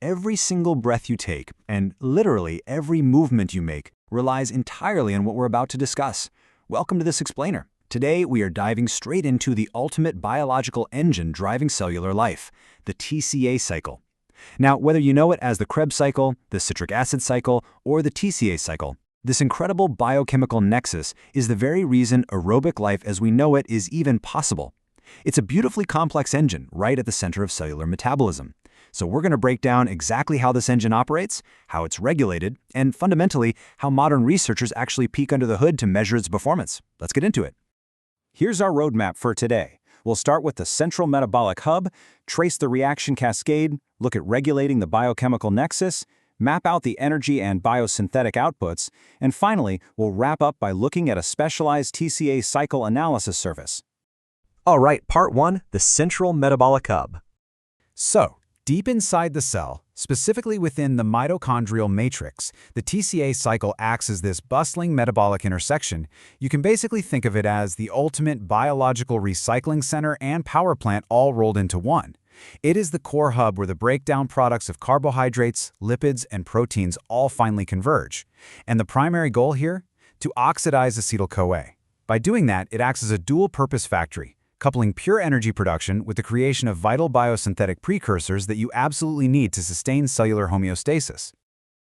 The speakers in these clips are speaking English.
Every single breath you take, and literally every movement you make, relies entirely on what we're about to discuss. Welcome to this explainer. Today, we are diving straight into the ultimate biological engine driving cellular life, the TCA cycle. Now, whether you know it as the Krebs cycle, the citric acid cycle, or the TCA cycle, this incredible biochemical nexus is the very reason aerobic life as we know it is even possible. It's a beautifully complex engine right at the center of cellular metabolism. So we're going to break down exactly how this engine operates, how it's regulated, and fundamentally, how modern researchers actually peek under the hood to measure its performance. Let's get into it. Here's our roadmap for today. We'll start with the central metabolic hub, trace the reaction cascade, look at regulating the biochemical nexus, map out the energy and biosynthetic outputs, and finally, we'll wrap up by looking at a specialized TCA cycle analysis service. All right, part 1, the central metabolic hub. So, deep inside the cell, specifically within the mitochondrial matrix, the TCA cycle acts as this bustling metabolic intersection. You can basically think of it as the ultimate biological recycling center and power plant all rolled into one. It is the core hub where the breakdown products of carbohydrates, lipids, and proteins all finally converge. And the primary goal here? To oxidize acetyl-CoA. By doing that, it acts as a dual-purpose factory, coupling pure energy production with the creation of vital biosynthetic precursors that you absolutely need to sustain cellular homeostasis.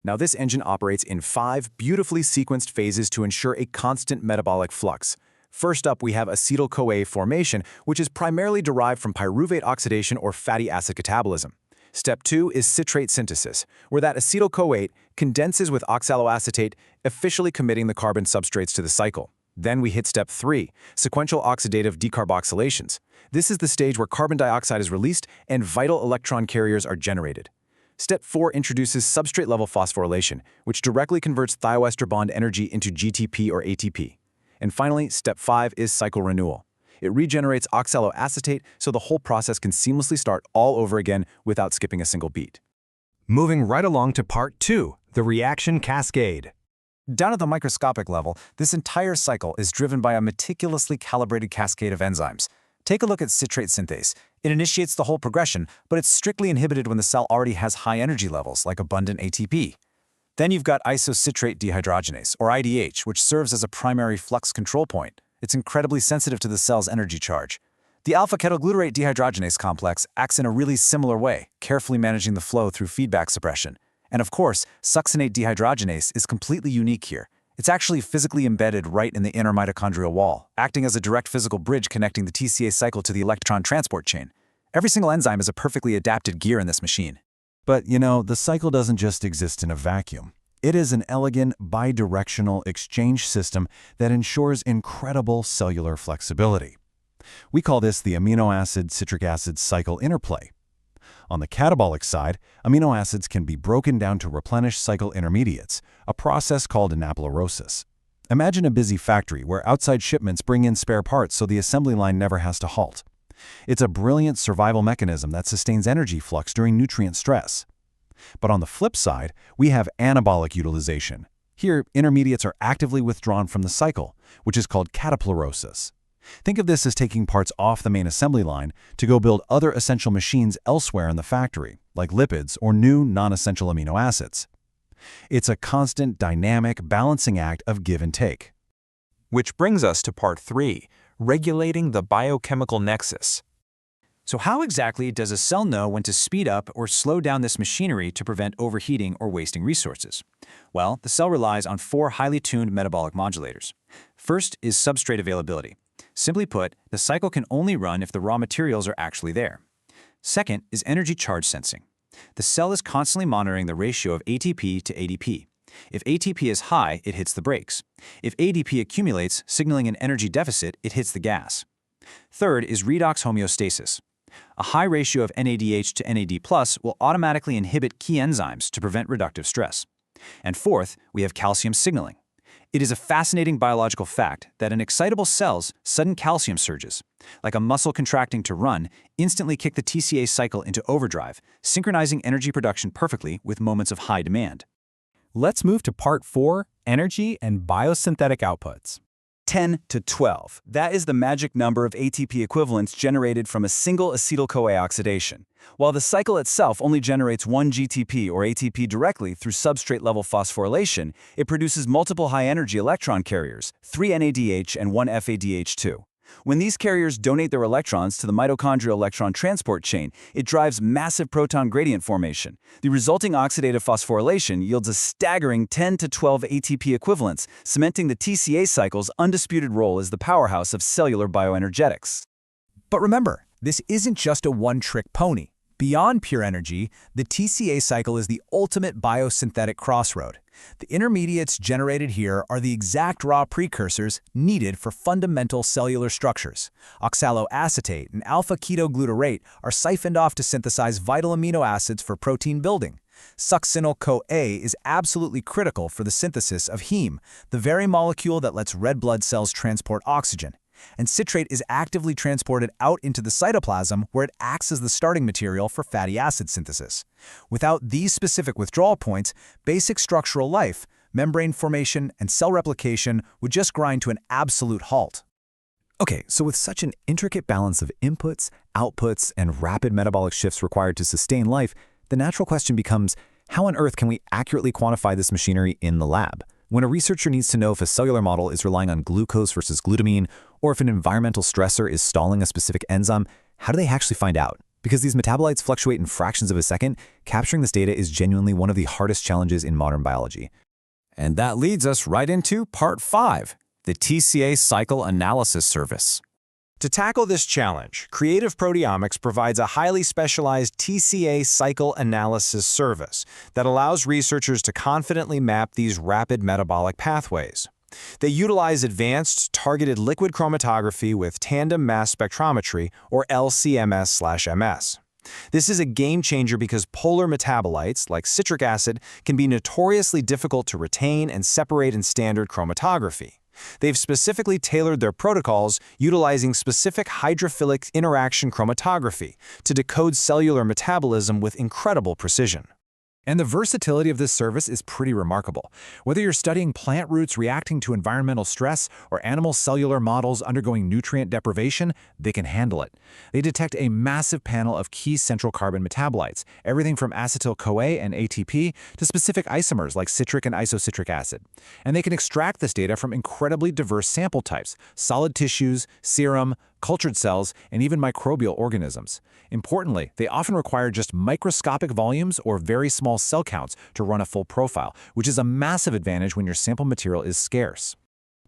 Now, this engine operates in 5 beautifully sequenced phases to ensure a constant metabolic flux. First up, we have acetyl-CoA formation, which is primarily derived from pyruvate oxidation or fatty acid catabolism. Step 2 is citrate synthesis, where that acetyl-CoA condenses with oxaloacetate, officially committing the carbon substrates to the cycle. Then we hit step 3, sequential oxidative decarboxylations. This is the stage where carbon dioxide is released and vital electron carriers are generated. Step 4 introduces substrate-level phosphorylation, which directly converts thioester bond energy into GTP or ATP. And finally, step 5 is cycle renewal. It regenerates oxaloacetate so the whole process can seamlessly start all over again without skipping a single beat. Moving right along to part 2, the reaction cascade. Down at the microscopic level, this entire cycle is driven by a meticulously calibrated cascade of enzymes. Take a look at citrate synthase. It initiates the whole progression, but it's strictly inhibited when the cell already has high energy levels, like abundant ATP. Then you've got isocitrate dehydrogenase, or IDH, which serves as a primary flux control point. It's incredibly sensitive to the cell's energy charge. The alpha-ketoglutarate dehydrogenase complex acts in a really similar way, carefully managing the flow through feedback suppression. And of course, succinate dehydrogenase is completely unique here. It's actually physically embedded right in the inner mitochondrial wall, acting as a direct physical bridge connecting the TCA cycle to the electron transport chain. Every single enzyme is a perfectly adapted gear in this machine. But, the cycle doesn't just exist in a vacuum. It is an elegant, bidirectional exchange system that ensures incredible cellular flexibility. We call this the amino acid-citric acid cycle interplay. On the catabolic side, amino acids can be broken down to replenish cycle intermediates, a process called anaplerosis. Imagine a busy factory where outside shipments bring in spare parts so the assembly line never has to halt. It's a brilliant survival mechanism that sustains energy flux during nutrient stress. But on the flip side, we have anabolic utilization. Here, intermediates are actively withdrawn from the cycle, which is called cataplerosis. Think of this as taking parts off the main assembly line to go build other essential machines elsewhere in the factory, like lipids or new non-essential amino acids. It's a constant, dynamic, balancing act of give and take. Which brings us to part 3, regulating the biochemical nexus. So how exactly does a cell know when to speed up or slow down this machinery to prevent overheating or wasting resources? Well, the cell relies on 4 highly tuned metabolic modulators. First is substrate availability. Simply put, the cycle can only run if the raw materials are actually there. Second is energy charge sensing. The cell is constantly monitoring the ratio of ATP to ADP. If ATP is high, it hits the brakes. If ADP accumulates, signaling an energy deficit, it hits the gas. Third is redox homeostasis. A high ratio of NADH to NAD+ will automatically inhibit key enzymes to prevent reductive stress. And fourth, we have calcium signaling. It is a fascinating biological fact that in excitable cells, sudden calcium surges, like a muscle contracting to run, instantly kick the TCA cycle into overdrive, synchronizing energy production perfectly with moments of high demand. Let's move to part 4, energy and biosynthetic outputs. 10 to 12. That is the magic number of ATP equivalents generated from a single acetyl-CoA oxidation. While the cycle itself only generates one GTP or ATP directly through substrate-level phosphorylation, it produces multiple high-energy electron carriers, 3 NADH and 1 FADH2. When these carriers donate their electrons to the mitochondrial electron transport chain, it drives massive proton gradient formation. The resulting oxidative phosphorylation yields a staggering 10 to 12 ATP equivalents, cementing the TCA cycle's undisputed role as the powerhouse of cellular bioenergetics. But remember, this isn't just a one-trick pony. Beyond pure energy, the TCA cycle is the ultimate biosynthetic crossroad. The intermediates generated here are the exact raw precursors needed for fundamental cellular structures. Oxaloacetate and alpha-ketoglutarate are siphoned off to synthesize vital amino acids for protein building. Succinyl-CoA is absolutely critical for the synthesis of heme, the very molecule that lets red blood cells transport oxygen. And citrate is actively transported out into the cytoplasm where it acts as the starting material for fatty acid synthesis. Without these specific withdrawal points, basic structural life, membrane formation, and cell replication would just grind to an absolute halt. Okay, so with such an intricate balance of inputs, outputs, and rapid metabolic shifts required to sustain life, the natural question becomes, how on earth can we accurately quantify this machinery in the lab? When a researcher needs to know if a cellular model is relying on glucose versus glutamine, or if an environmental stressor is stalling a specific enzyme, how do they actually find out? Because these metabolites fluctuate in fractions of a second, capturing this data is genuinely one of the hardest challenges in modern biology. And that leads us right into Part 5, the TCA Cycle Analysis Service. To tackle this challenge, Creative Proteomics provides a highly specialized TCA cycle analysis service that allows researchers to confidently map these rapid metabolic pathways. They utilize advanced targeted liquid chromatography with tandem mass spectrometry, or LC-MS/MS. This is a game changer because polar metabolites, like citric acid, can be notoriously difficult to retain and separate in standard chromatography. They've specifically tailored their protocols utilizing specific hydrophilic interaction chromatography to decode cellular metabolism with incredible precision. And the versatility of this service is pretty remarkable. Whether you're studying plant roots reacting to environmental stress or animal cellular models undergoing nutrient deprivation, they can handle it. They detect a massive panel of key central carbon metabolites, everything from acetyl-CoA and ATP to specific isomers like citric and isocitric acid. And they can extract this data from incredibly diverse sample types, solid tissues, serum, cultured cells, and even microbial organisms. Importantly, they often require just microscopic volumes or very small cell counts to run a full profile, which is a massive advantage when your sample material is scarce.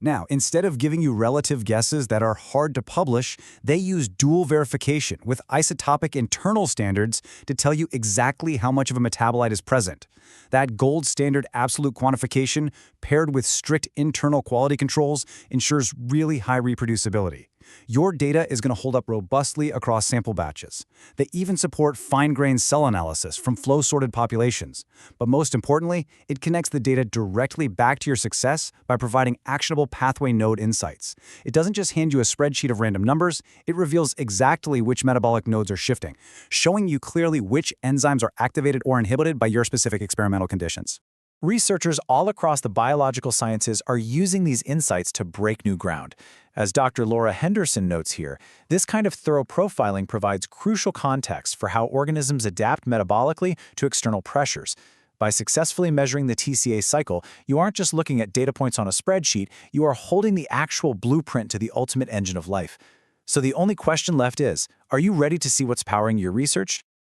Now, instead of giving you relative guesses that are hard to publish, they use dual verification with isotopic internal standards to tell you exactly how much of a metabolite is present. That gold standard absolute quantification, paired with strict internal quality controls, ensures really high reproducibility. Your data is going to hold up robustly across sample batches. They even support fine-grained cell analysis from flow-sorted populations. But most importantly, it connects the data directly back to your success by providing actionable pathway node insights. It doesn't just hand you a spreadsheet of random numbers, it reveals exactly which metabolic nodes are shifting, showing you clearly which enzymes are activated or inhibited by your specific experimental conditions. Researchers all across the biological sciences are using these insights to break new ground. As Dr. Laura Henderson notes here, this kind of thorough profiling provides crucial context for how organisms adapt metabolically to external pressures. By successfully measuring the TCA cycle, you aren't just looking at data points on a spreadsheet, you are holding the actual blueprint to the ultimate engine of life. So the only question left is, are you ready to see what's powering your research?